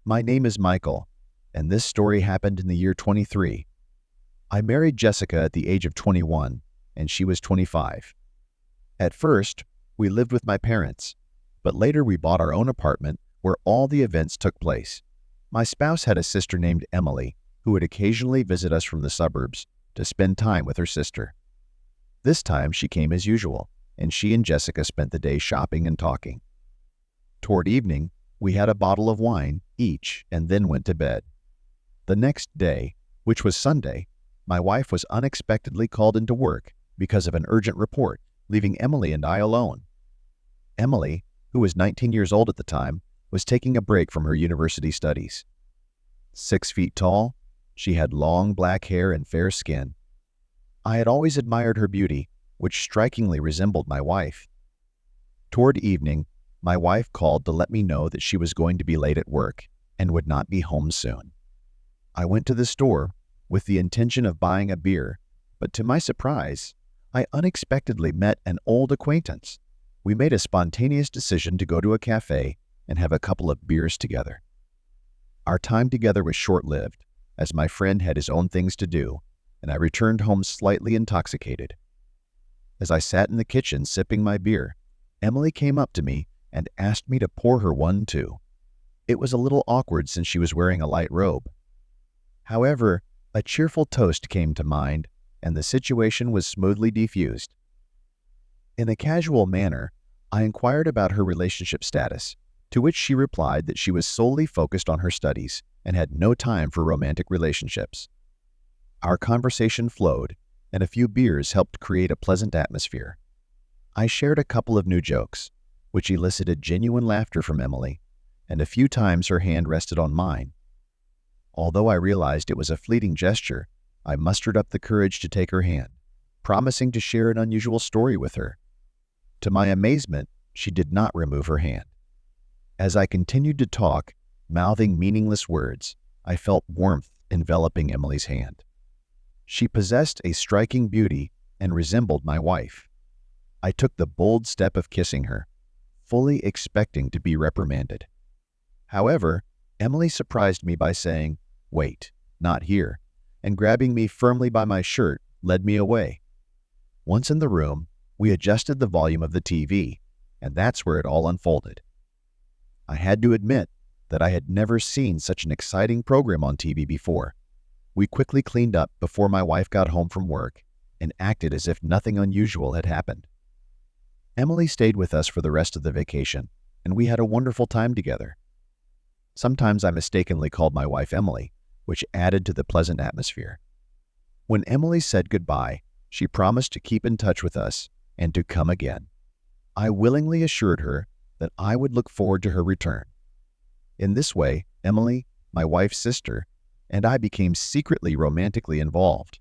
My name is Michael, and this story happened in the year 23. I married Jessica at the age of 21, and she was 25. At first, we lived with my parents, but later we bought our own apartment where all the events took place. My spouse had a sister named Emily, who would occasionally visit us from the suburbs to spend time with her sister. This time she came as usual, and she and Jessica spent the day shopping and talking. Toward evening, we had a bottle of wine each and then went to bed. The next day, which was Sunday, my wife was unexpectedly called into work because of an urgent report, leaving Emily and I alone. Emily, who was 19 years old at the time, was taking a break from her university studies. 6 feet tall, she had long black hair and fair skin. I had always admired her beauty, which strikingly resembled my wife. Toward evening, my wife called to let me know that she was going to be late at work and would not be home soon. I went to the store with the intention of buying a beer, but to my surprise, I unexpectedly met an old acquaintance. We made a spontaneous decision to go to a cafe and have a couple of beers together. Our time together was short-lived, as my friend had his own things to do, and I returned home slightly intoxicated. As I sat in the kitchen sipping my beer, Emily came up to me and asked me to pour her one too. It was a little awkward since she was wearing a light robe. However, a cheerful toast came to mind, and the situation was smoothly defused. In a casual manner, I inquired about her relationship status, to which she replied that she was solely focused on her studies and had no time for romantic relationships. Our conversation flowed, and a few beers helped create a pleasant atmosphere. I shared a couple of new jokes, which elicited genuine laughter from Emily, and a few times her hand rested on mine. Although I realized it was a fleeting gesture, I mustered up the courage to take her hand, promising to share an unusual story with her. To my amazement, she did not remove her hand. As I continued to talk, mouthing meaningless words, I felt warmth enveloping Emily's hand. She possessed a striking beauty and resembled my wife. I took the bold step of kissing her, fully expecting to be reprimanded. However, Emily surprised me by saying, "Wait, not here," and grabbing me firmly by my shirt, led me away. Once in the room, we adjusted the volume of the TV, and that's where it all unfolded. I had to admit that I had never seen such an exciting program on TV before. We quickly cleaned up before my wife got home from work and acted as if nothing unusual had happened. Emily stayed with us for the rest of the vacation, and we had a wonderful time together. Sometimes I mistakenly called my wife Emily, which added to the pleasant atmosphere. When Emily said goodbye, she promised to keep in touch with us and to come again. I willingly assured her that I would look forward to her return. In this way, Emily, my wife's sister, and I became secretly romantically involved.